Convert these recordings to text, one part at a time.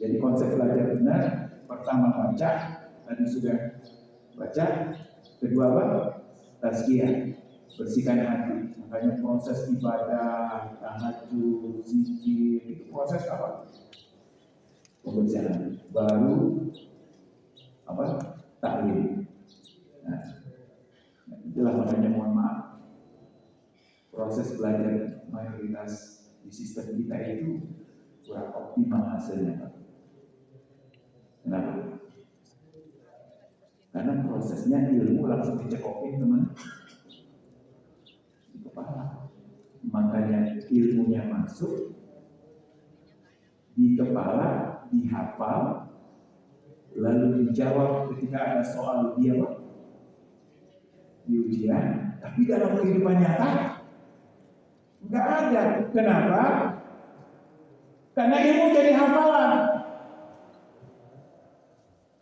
Jadi konsep belajar benar, pertama baca, tadi sudah baca, kedua apa? Tazkiyah, bersihkan hati. Makanya proses ibadah, tahajud, zikir, itu proses apa? Pembersihan. Baru apa? Taklim. Nah, itulah makanya mohon maaf, proses belajar mayoritas di sistem kita itu kurang optimal hasilnya. Kenapa? Karena prosesnya ilmu langsung dicekokin teman di kepala. Makanya ilmunya masuk di kepala, dihafal, lalu dijawab ketika ada soal dia di ujian. Tapi dalam kehidupan nyata nggak ada. Kenapa? Karena ilmu jadi hafalan.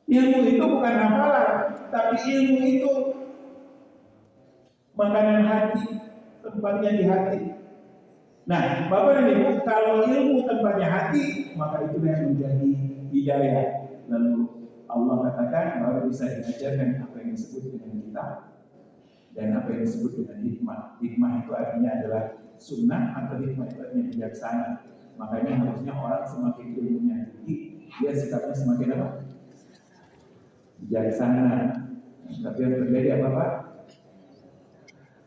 Ilmu itu bukan hafalan, tapi ilmu itu makanan hati, tempatnya di hati. Nah, Bapak dan Ibu, kalau ilmu tempatnya hati, maka itu yang menjadi hidayah. Lalu Allah katakan baru bisa diajarkan apa yang disebut dengan kitab dan apa yang disebut dengan hikmah. Hikmah itu artinya adalah sunnah, atau hikmah itu artinya bijaksana. Makanya harusnya orang semakin ilmunya tinggi, dia sikapnya semakin apa? Bijaksana. Tapi yang terjadi apa Pak?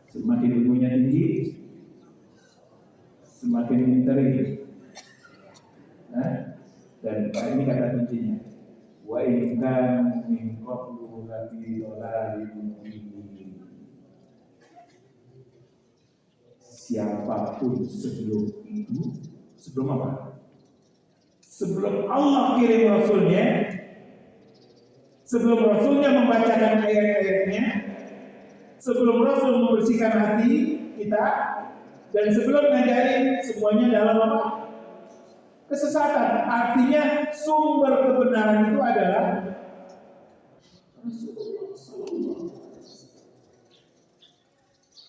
Semakin ilmunya tinggi, semakin minteri. Dan Pak ini kata kuncinya. Wa in kan min qablu lafi dhalalin mubin. Siapapun sebelum itu, sebelum apa? Sebelum Allah kirim Rasulnya, sebelum Rasulnya membacakan ayat-ayatnya, sebelum Rasul membersihkan hati kita, dan sebelum ngajarin, semuanya dalam apa? Kesesatan. Artinya sumber kebenaran itu adalah Rasulullah.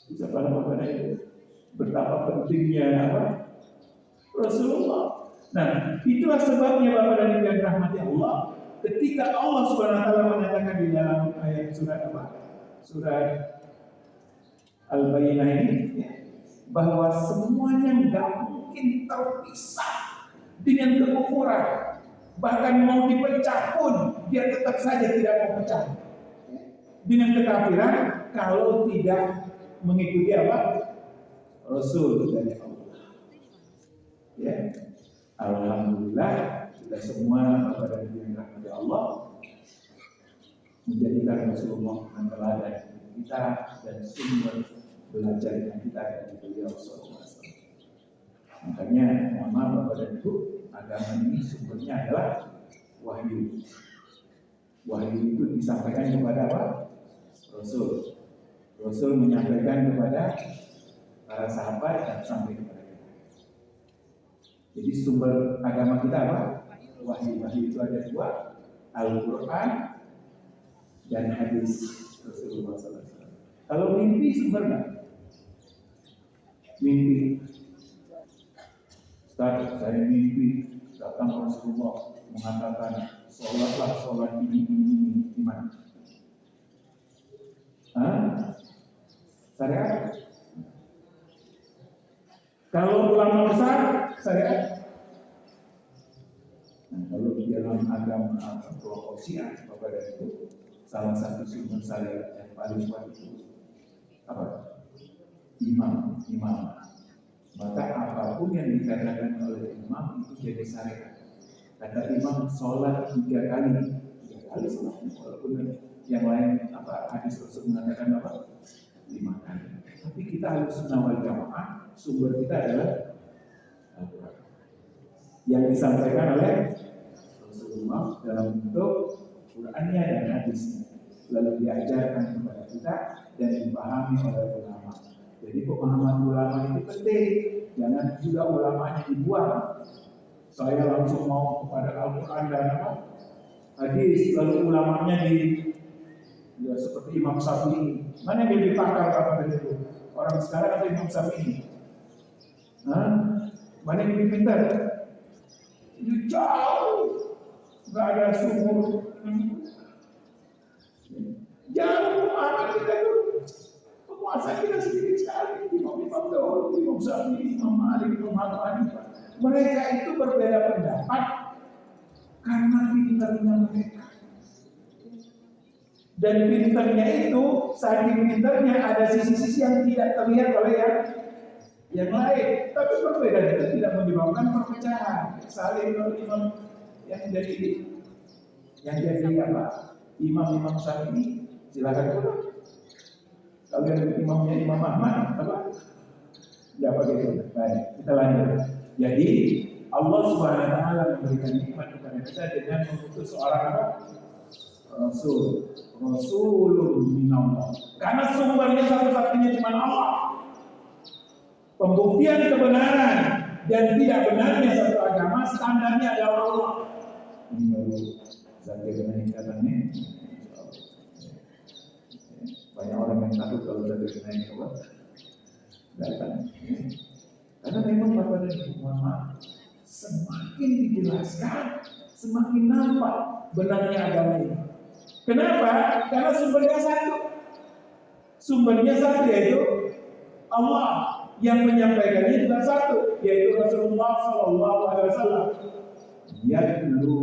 Bisa pada itu betapa pentingnya apa? Rasulullah. Nah, itulah sebabnya Bapak dan Ibu yang dirahmati Allah. Ketika Allah Subhanahu wa taala mengatakan di dalam ayat surat apa? Surat Al-Bayyinah ini, ya, bahwa semuanya nggak mungkin terpisah dengan kekufuran. Bahkan mau dipecah pun dia tetap saja tidak mau pecah dengan kekafiran kalau tidak mengikuti apa? Rasul dari Allah. Ya, alhamdulillah kita semua Bapak dan Ibu yang dirahmati Allah menjadikan Rasulullah teladan kita dan sumber belajarnya kita dari beliau sallallahu alaihi wasallam. Makanya mohon maaf Bapak dan Ibu, agama ini sumbernya adalah wahyu. Wahyu itu disampaikan kepada apa? Rasul. Rasul menyampaikan kepada para sahabat dan sampai kepada kita. Jadi sumber agama kita apa? Wahyu. Wahyu itu ada dua, Al-Quran dan hadis Rasulullah SAW. Kalau mimpi sumbernya, mimpi. Ustaz, saya mimpi datang Rasulullah mengatakan sholat ini gimana? Syariat. Kalau ulama besar, syariat. Nah, kalau di dalam agama kelompok Syiah, Bapak dan Ibu, salah satu sumber syariat yang paling kuat itu apa? Imam. Maka apapun yang dikatakan oleh imam itu jadi syariat. Kata imam sholat 3 kali sholat. Walaupun yang lain apa hadis Rasul mengatakan apa? 5 kali. Tapi kita harus Sunnah Jamaah, sumber kita adalah Al-Quran yang disampaikan oleh Rasulullah dalam bentuk Qurannya dan hadisnya, lalu diajarkan kepada kita dan dipahami oleh ulama. Jadi pemahaman ulama itu penting, jangan juga ulamanya dibuang. Saya langsung mau kepada Al-Quran dan apa? Hadis, lalu ulamanya ya seperti Imam Syafi'i. Mana yang lebih pakar Bapak dan Ibu? Orang sekarang atau Imam Syafi'i? Mana yang lebih pintar? Itu jauh. nggak ada sumur. Jangan anak kita itu penguasa kita sedikit sekali. Imam Daud, Imam Syafi'i, Imam Malik, Imam Hanbal. Mereka itu berbeda pendapat karena pintarnya mereka. Dan pintarnya itu, saking pintarnya ada sisi-sisi yang tidak terlihat oleh yang lain. Tapi perbedaan itu tidak menyebabkan perpecahan. Saling imam yang jadi apa? Imam Syafi'i, silakan pulang. Kalau yang imamnya Imam Ahmad, apa? Tidak begitu. Baik, kita lanjut. Jadi Allah Subhanahu Wa Taala memberikan nikmat kepada kita dengan mengutus seorang apa? Rasulun minallah. Karena sumbernya satu-satunya cuma Allah. Pembuktian kebenaran dan tidak benarnya satu agama standarnya adalah Allah. Ini baru zat yang katanya. Banyak orang yang takut kalau zat yang Allah datang. Karena memang Bapak dan Ibu Mama semakin dijelaskan, semakin nampak benarnya agama ini. Kenapa? Karena sumbernya satu. Sumbernya satu yaitu Allah. Yang menyampaikannya juga satu, yaitu Rasulullah Sallallahu Alaihi Wasallam. Dia dulu,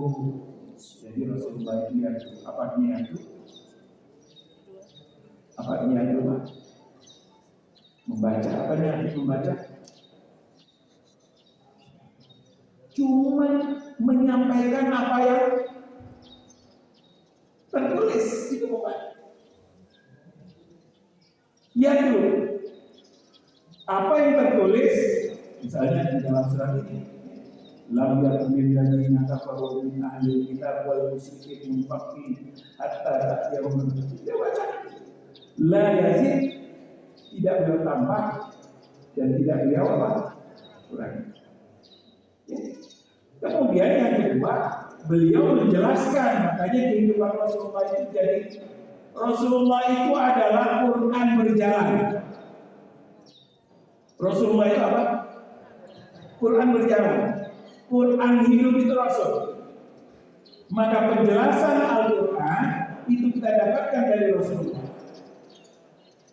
jadi Rasulullah itu apa artinya itu? Apa artinya itu? Membaca, apa artinya membaca? Cuma menyampaikan apa yang tertulis itu bukan. Ya dulu. Apa yang tertulis misalnya di dalam surat ini, lam yakumil ladzina kafaru min ahli kitab wal musyrikin munfakin hatta ta'tiyahum dia baca la yazid, tidak bertambah dan tidak beliau apa kurangi. Kemudian yang kedua, beliau menjelaskan, makanya kehidupan Rasulullah itu jadi Rasulullah itu adalah Quran berjalan. Rasulullah itu apa? Quran berjalan. Quran hidup itu Rasul. Maka penjelasan Al-Quran itu kita dapatkan dari Rasulullah.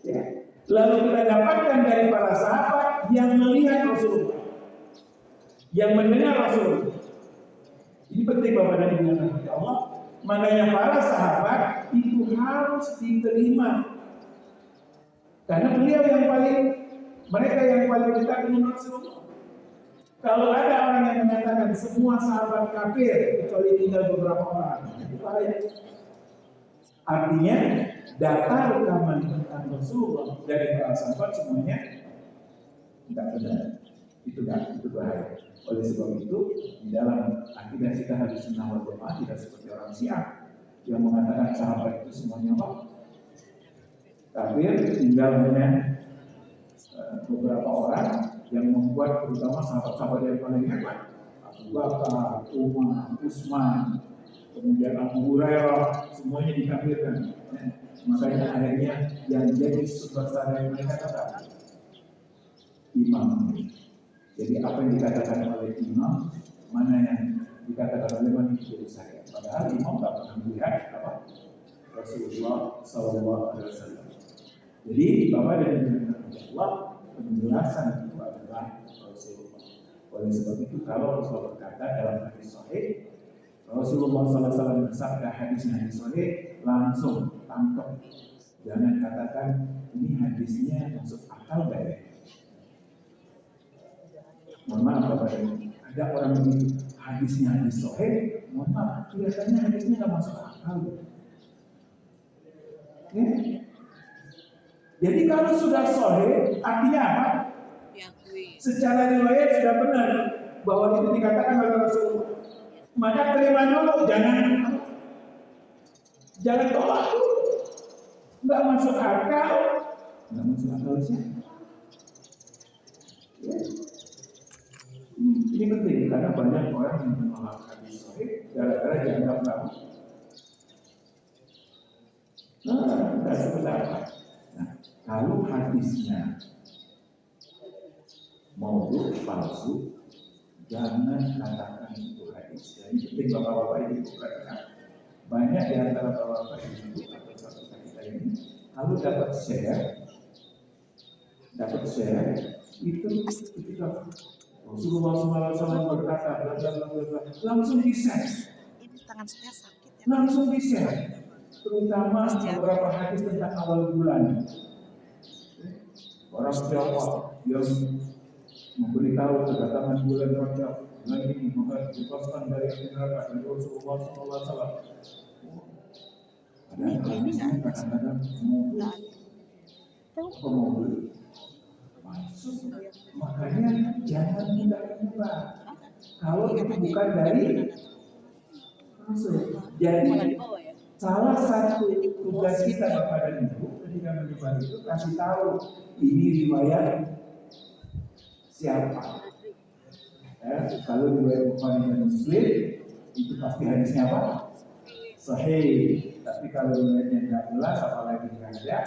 Ya. Lalu kita dapatkan dari para sahabat yang melihat Rasulullah, yang mendengar Rasulullah. Ini penting Bapak dan Ibu yang dirahmati Allah. Makanya para sahabat itu harus diterima. Karena beliau yang paling, mereka yang paling dekat dengan Rasulullah. Kalau ada orang yang menyatakan semua sahabat kafir kecuali tinggal beberapa orang, itu bahaya. Artinya data rekaman tentang Rasulullah dari para sahabat semuanya tidak benar. Itu bahaya. Oleh sebab itu di dalam akidah kita harus sunnah wal jamaah, tidak seperti orang Syiah yang mengatakan sahabat itu semuanya apa? Kafir, tinggal hanya beberapa orang yang membuat terutama sahabat-sahabat yang paling hebat, Abu Bakar, Umar, Utsman, kemudian Abu Hurairah, semuanya dikafirkan. Makanya akhirnya yang jadi superstar yang mereka kata imam. Jadi apa yang dikatakan oleh imam, mana yang dikatakan oleh manusia saya. Padahal imam tak pernah melihat apa Rasulullah Sallallahu Alaihi Wasallam. Jadi Bapak dan Ibu Allah, penjelasan itu adalah Rasulullah. Oleh sebab itu kalau Rasulullah berkata dalam hadis sahih, Rasulullah Sallallahu Alaihi Wasallam bersabda hadisnya hadis sahih, langsung tangkap. Jangan katakan ini hadisnya masuk akal gak ya? Mohon maaf Bapak dan Ibu, ada orang begitu hadisnya hadis sahih, mohon maaf kelihatannya hadisnya nggak masuk akal. Ya? Jadi kalau sudah sahih artinya apa? Secara riwayat sudah benar bahwa itu dikatakan oleh Rasulullah. Maka terima dulu, jangan tolak dulu. Nggak masuk akal sih. Ya. Ini penting karena banyak orang yang menolak hadis sahih gara-gara dianggap lama. Tidak sependapat. Nah, kalau hadisnya maudhu, palsu, jangan katakan itu hadis dari penting bapak-bapak ibu perhatikan. Banyak di antara bapak-bapak ibu atau saudara kita ini kalau dapat share itu ketika Rasulullah SAW berkata, langsung di-share. Ini tangan saya sakit ya. Langsung di-share. Terutama beberapa hadis tentang awal bulan. Orang Tiongkok yang memberitahu kedatangan bulan Rajab, bulan ini maka dibebaskan dari api neraka dari Rasulullah SAW. Kadang-kadang mobil masuk, makanya jangan mudah menyebar. Kalau itu bukan dari Rasul. Jadi salah satu tugas kita kepada ibu ketika menyebar itu kasih tahu ini riwayat siapa. Kalau riwayat Bukhari dan Muslim itu pasti hadisnya apa? Sahih. Tapi kalau riwayatnya tidak jelas apalagi tidak ada,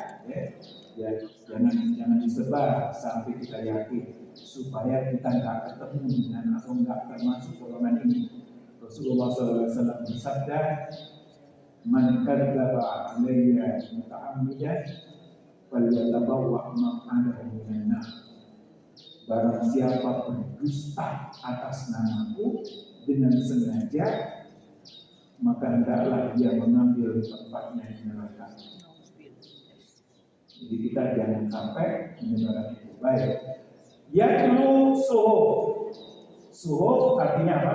ya jangan disebar sampai kita yakin supaya kita nggak ketemu dengan atau nggak termasuk golongan ini. Rasulullah SAW bersabda, "Man kadzdzaba alayya muta'ammidan falyatabawwa maq'adahu minan nar." Barang siapa berdusta atas namaku dengan sengaja, maka hendaklah dia mengambil tempatnya di neraka. Jadi kita jangan sampai menyebarkan itu. Baik. Yatlu suhuf artinya apa?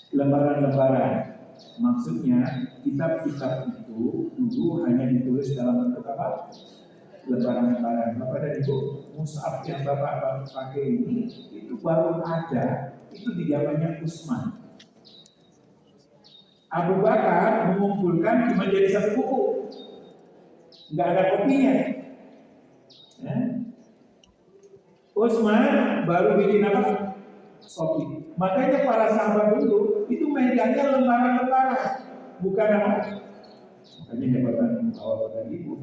Lembaran-lembaran. Maksudnya kitab-kitab itu dulu hanya ditulis dalam bentuk apa? Lembaran-lembaran. Bapak dan Ibu, mushaf yang Bapak pakai ini itu baru ada itu di zamannya Utsman. Abu Bakar mengumpulkan cuma jadi satu buku, nggak ada kopinya. Ya. Utsman baru bikin apa? Kopi. Makanya para sahabat dulu itu megangnya lembaran-lembaran, bukan apa? Makanya hebatan awal dan ibu.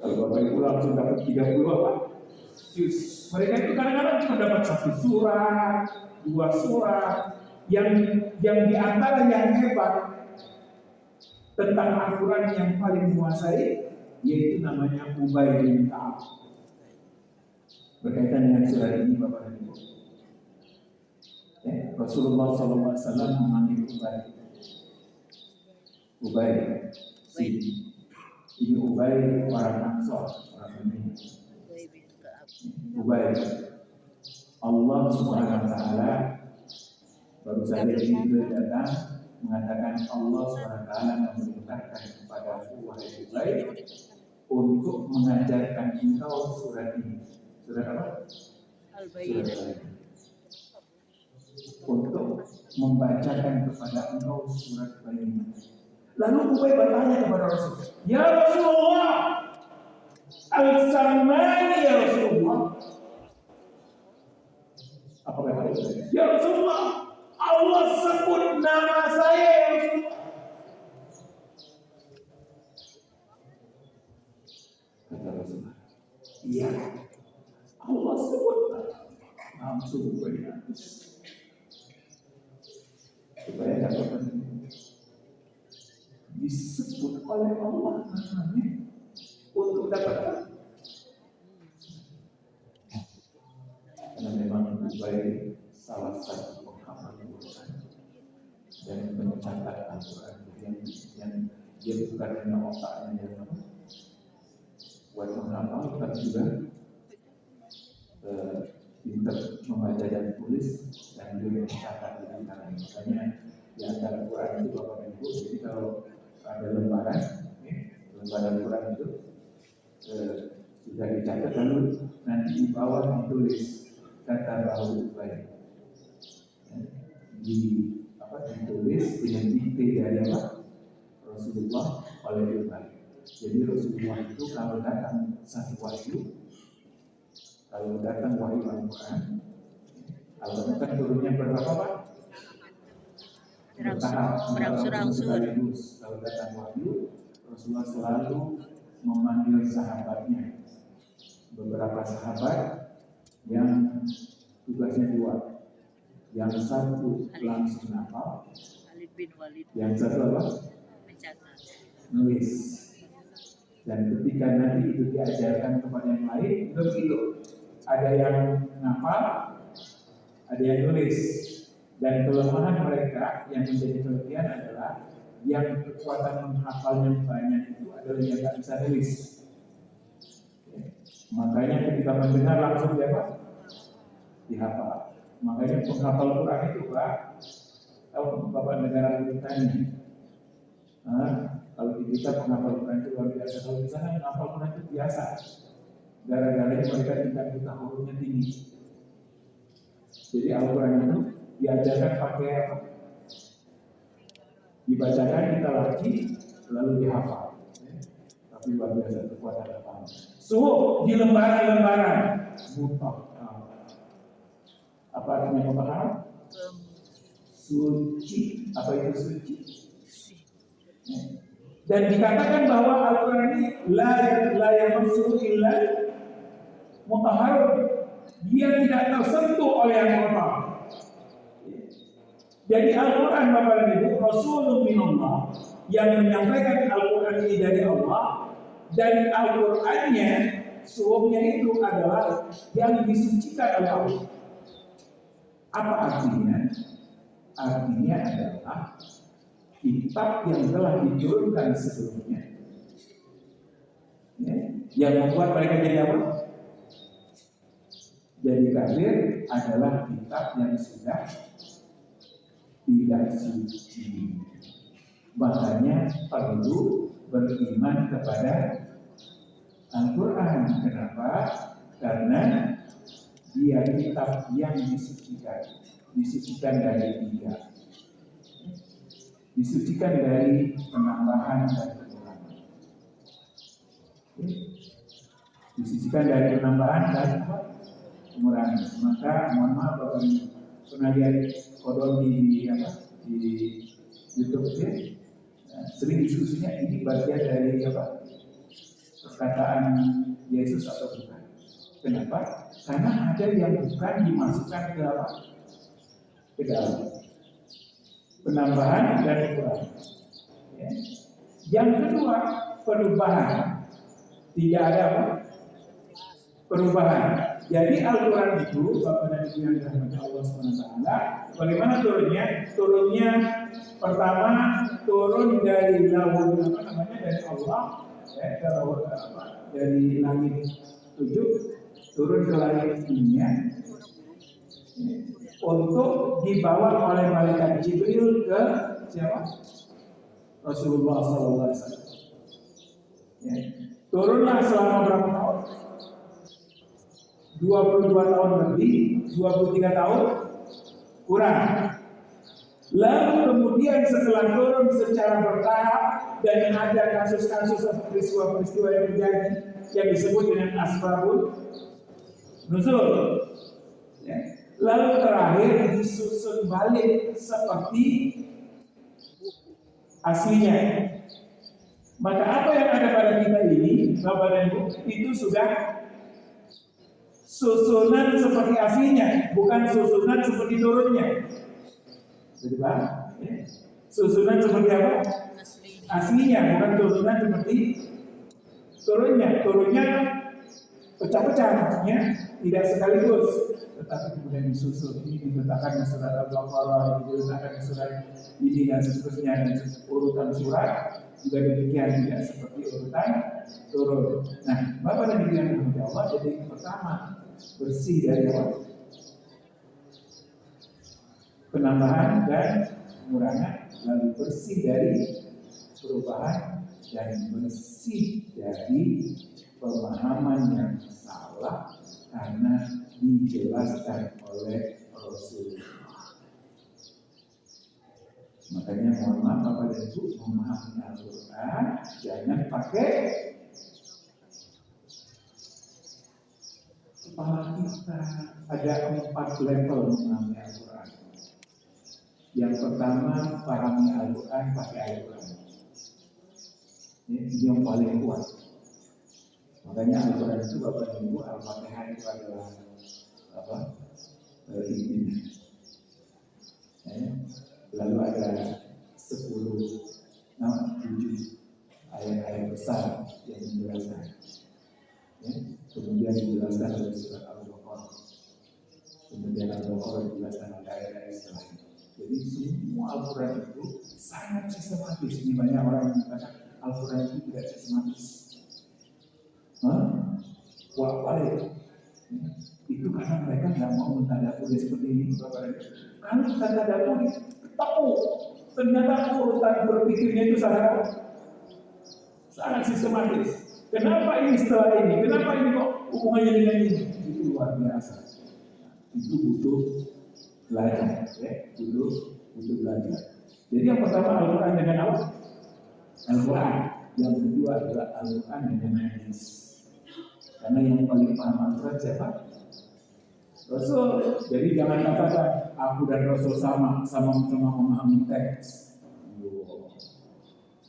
Kalau bapak ibu langsung dapat 30 apa? Juz. Mereka itu kadang-kadang cuma dapat 1 surat, 2 surat. Yang di antara yang hebat tentang Al-Quran yang paling menguasai yaitu namanya Ubay bin Ka'ab. Berkaitan dengan surat ini Bapak dan Ibu, Rasulullah SAW memanggil Ubay. Ini Ubay orang Ansor, orang Madinah. Ubay. Allah Subhanahu Wa Taala baru saja Jibril datang mengatakan Allah SWT memerintahkan kepada wahai Ubay untuk mengajarkan engkau surat ini. Surat apa? Al-Baqarah. Untuk membacakan kepada engkau surat Al-Baqarah. Lalu Ubay bertanya kepada Rasul, "Ya Rasulullah, al-samani ya Rasulullah." Apa kata Ubay? "Ya Rasulullah, Allah sebut nama saya ya Rasulullah." Kata Rasulullah, "Iya, Allah sebut." Langsung berhenti. Supaya dapat disebut oleh Allah namanya untuk dapat. Karena memang Ubay salah satu penghafal Al-Quran dan mencatat Al-Quran yang dia bukan hanya otaknya yang buat menghafal, tapi juga pintar membaca dan tulis dan juga mencatat di antara. Makanya di antara Quran itu Bapak dan Ibu, jadi kalau ada lembaran Quran itu sudah dicatat lalu nanti di bawah ditulis kata bahu Ubay. Ditulis dengan dikte dari apa? Rasulullah oleh Ubay. Jadi Rasulullah itu kalau datang satu wahyu, kalau datang wahyu Al-Quran, Al-Quran turunnya berapa Pak? Berangsur-angsur. Kalau datang wahyu, Rasulullah selalu memanggil sahabatnya. Beberapa sahabat yang tugasnya 2. Yang satu langsung hafal, Khalid bin Walid yang satu apa? mencatat. Nulis. Dan ketika nanti itu diajarkan kepada yang lain, itu begitu. Ada yang hafal, ada yang nulis. Dan kelemahan mereka yang menjadi kelebihan adalah yang kekuatan menghafalnya banyak itu adalah yang tidak bisa nulis. Makanya ketika mendengar langsung dia apa? Dihafal. Makanya penghafal Quran itu Pak, tahu Bapak negara beritanya. Kalau di kita penghafal Quran itu luar biasa. Kalau di sana penghafal Quran itu biasa. Gara-gara mereka tidak buta hurufnya tinggi. Jadi Al-Quran itu diajarkan pakai apa? Dibacakan kita lagi, lalu dihafal. Tapi luar biasa kekuatan hafal. Suhu di lembaran-lembaran. Apa artinya pemahaman? Suci. Apa itu suci? Dan dikatakan bahwa Al-Quran ini la yamassuhu illa mutahharun. Dia tidak tersentuh oleh yang kotor. Jadi Al-Quran Bapak dan Ibu, Rasulullah minallah yang menyampaikan Al-Quran ini dari Allah, dan Al-Qurannya suhunya itu adalah yang disucikan oleh Allah. Apa artinya? Artinya adalah kitab yang telah diturunkan sebelumnya, yang membuat mereka jadi apa? Jadi kafir adalah kitab yang sudah tidak suci. Makanya perlu beriman kepada Al-Quran. Kenapa? Karena dia kitab yang disucikan. Disucikan dari tiga. Disucikan dari penambahan dan pengurangan. Disucikan dari penambahan dan pengurangan. Maka mohon maaf Bapak pernah lihat kodon di YouTube ya? Sering diskusinya ini bagian dari apa? Perkataan Yesus atau bukan? Kenapa? Karena ada yang bukan dimasukkan ke apa? Ke dalam penambahan dan pengurangan. Ya. Yang kedua, perubahan. Tidak ada apa? Perubahan. Jadi Al-Quran itu, Bapak dan Ibu yang dirahmati Allah SWT, bagaimana turunnya? Turunnya pertama turun dari lauh dari Allah, dari langit 7 turun ke langit dunia untuk dibawa oleh malaikat Jibril ke siapa? Rasulullah SAW. Ya. Turunlah selama berapa tahun? 22 tahun lebih, 23 tahun kurang. Lalu kemudian setelah turun secara bertahap dan ada kasus-kasus atau peristiwa-peristiwa yang terjadi yang disebut dengan asbabun nuzul. Ya. Lalu terakhir disusun balik seperti aslinya. Maka apa yang ada pada kita ini, Bapak dan Ibu, itu sudah susunan seperti aslinya, bukan susunan seperti turunnya. Jadi paham? Ya. Susunan seperti apa? Aslinya, bukan susunan seperti turunnya. Turunnya pecah-pecah, maksudnya tidak sekaligus, tetapi kemudian disusun. Ini diletakkan di surat Al-Baqarah, diletakkan di surat ini dan seterusnya, dan urutan surat juga demikian, tidak seperti urutan turun. Nah, Bapak dan Ibu yang dirahmati Allah, jadi yang pertama bersih dari penambahan dan pengurangan, lalu bersih dari perubahan dan bersih dari pemahaman yang salah karena dijelaskan oleh Rasulullah. Makanya mohon maaf Bapak dan Ibu, memahami Al-Quran jangan pakai kepala kita. Ada 4 level memahami Al-Quran. Yang pertama, pahami Al-Quran pakai Al-Quran. Ini yang paling kuat. Makanya Al-Quran itu Bapak dan Ibu, Al-Fatihah itu adalah apa? Intinya. Lalu ada 10, 7 ayat-ayat besar yang menjelaskan. Ya. Kemudian dijelaskan oleh surat Al-Baqarah. Kemudian Al-Baqarah dijelaskan oleh ayat-ayat setelahnya. Jadi semua Al-Quran itu sangat sistematis. Ini banyak orang yang mengatakan Al-Quran itu tidak sistematis. Wah, itu karena mereka nggak mau mentadaburi seperti ini. Kalau kita tadaburi, tahu ternyata urutan berpikirnya itu sangat sistematis. Kenapa ini setelah ini? Kenapa ini kok hubungannya dengan ini? Itu luar biasa. Itu butuh belajar, ya, butuh belajar. Jadi yang pertama Al-Quran dengan apa? Al-Quran. Yang kedua adalah Al-Quran dengan hadis. Karena yang paling paham Al-Quran siapa? Rasul. Jadi jangan katakan aku dan Rasul sama memahami teks.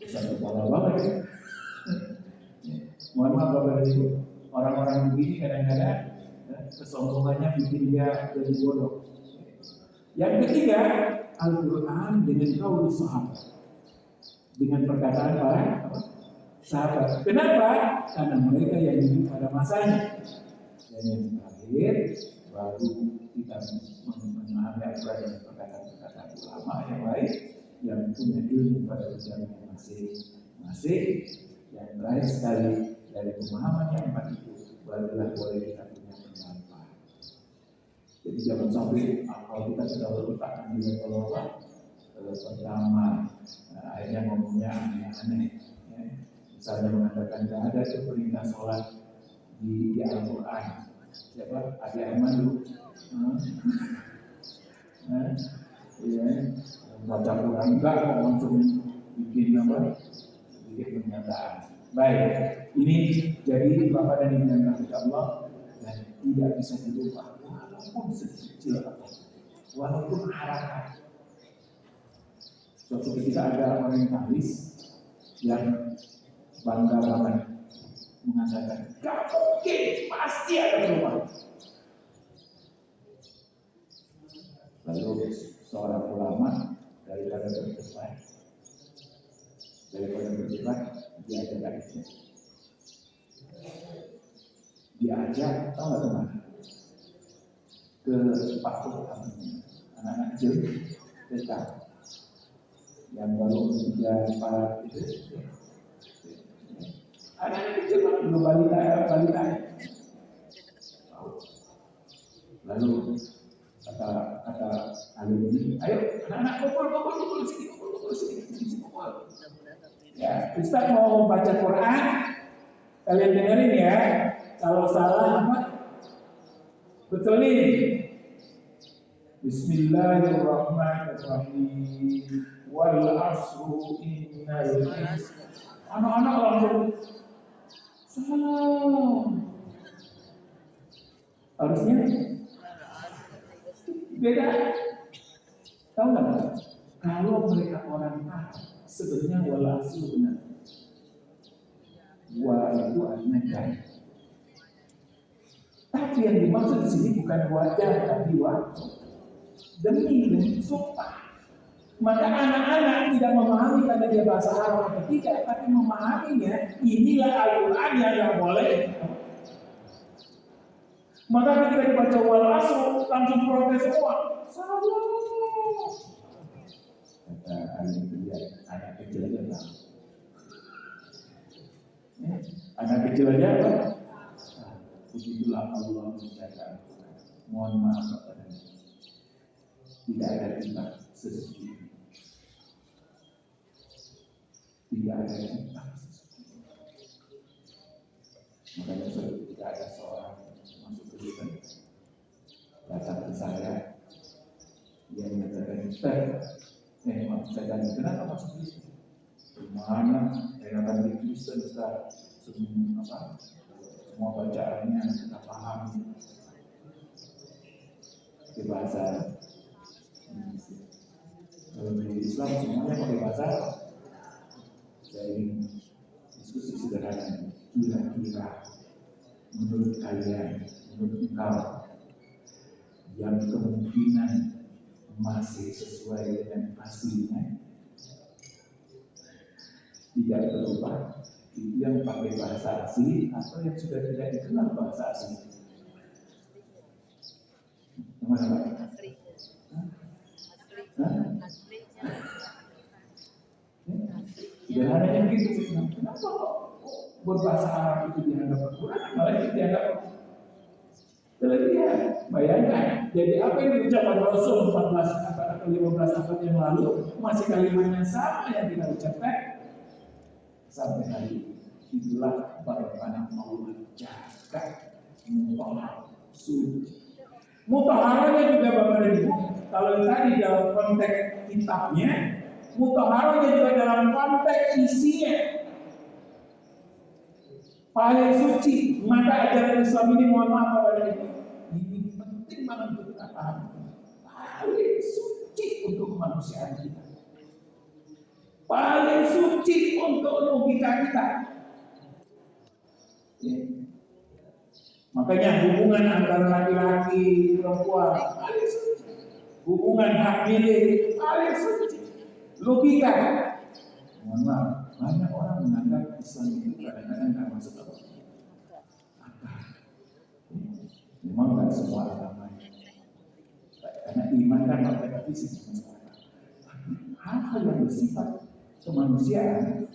Satu kepala banget ya. Mohon maaf Bapak Ibu, orang-orang begini kadang-kadang kesombongannya bikin dia jadi bodoh. Yang ketiga, Al-Quran dengan qaul sahabat, dengan perkataan para sahabat. Kenapa? Karena mereka yang hidup pada masanya. Dan yang terakhir, baru kita memahami Al-Quran dengan perkataan ulama yang lain yang punya ilmu pada bidangnya masing-masing. Yang terakhir sekali, dari pemahaman yang empat itu barulah boleh kita punya pendapat. Jadi jangan sampai kalau kita sudah berletakkan di level pertama, akhirnya ngomongnya aneh-aneh. Ya. Misalnya mengatakan tidak ada perintah sholat di Al-Quran. Siapa? Adi Aiman dulu. Ya, baca Quran enggak kok langsung bikin apa? Bikin pernyataan. Baik, ini jadi Bapak dan Ibu yang dirahmati Allah dan tidak bisa dirubah walaupun sekecil apapun, walaupun harapan. Suatu ketika ada orientalis yang bangga banget mengatakan, gak mungkin, pasti ada perubahan. Lalu seorang ulama daripada berdebat, diajak tahu nggak kemana? Ke Papua, anak-anak kecil, tetap yang baru 3-4 itu, anak-anak kecil belum balita. Lalu kata alumni, ayo anak-anak kumpul sini. Ya, Ustaz mau baca Quran, kalian dengerin ya. Kalau salah apa? Betulin. Bismillahirrahmanirrahim. Wal asru innal insana. Anak-anak langsung salah. Harusnya beda. Tahu nggak? Kalau mereka orang tahu, sebenarnya wal asru benar. Wa itu artinya dan. Tapi yang dimaksud di sini bukan wajah, tapi demi sumpah. Maka anak-anak tidak memahami karena dia bahasa Arab atau tidak, tapi memahaminya inilah Al-Quran yang boleh. Maka ketika dibaca wal asr langsung protes semua. Salah. Kata anak kecil aja tahu. Anak kecil aja apa? Begitulah Allah menjaga Al-Quran. Mohon maaf Bapak. Tidak ada kitab sesuci. Tidak ada kitab sesuci. Makanya suatu ketika ada seorang masuk ke Kristen, datang ke saya, dia mengatakan, maaf saya tanya, kenapa masuk Kristen? Gimana? Saya akan di Kristen, Ustaz. Semua bacaannya kita paham. Di bahasa kalau di Islam semuanya pakai bahasa. Saya ingin diskusi sederhana. Kira-kira menurut kalian, menurut engkau, yang kemungkinan masih sesuai dengan aslinya, tidak berubah, itu yang pakai bahasa asli atau yang sudah tidak dikenal bahasa asli. Yang mana Pak? Sederhananya begitu sih. Kenapa kok berbahasa Arab itu dianggap kekurangan, malah itu dianggap kelebihan? Bayangkan, jadi apa yang diucapkan Rasul 14 abad atau 15 abad yang lalu masih kalimatnya sama yang kita ucapkan sampai hari ini. Itulah bagaimana Allah jaga mutahharah suci. Mutahharahnya juga Bapak dan Ibu, kalau tadi dalam konteks kitabnya, mutahharahnya juga dalam konteks isinya. Paling suci, maka ajaran Islam ini, mohon maaf Bapak dan Ibu, ini penting banget untuk kita paham. Paling suci untuk kemanusiaan kita, paling suci untuk logika kita. Ya. Makanya hubungan antara laki-laki perempuan paling suci, hubungan hak milik paling suci, logika. Mohon maaf, banyak orang menganggap Islam itu kadang-kadang nggak masuk akal. Memang nggak semua agama, karena iman kan metafisik. Hal-hal yang bersifat kemanusiaan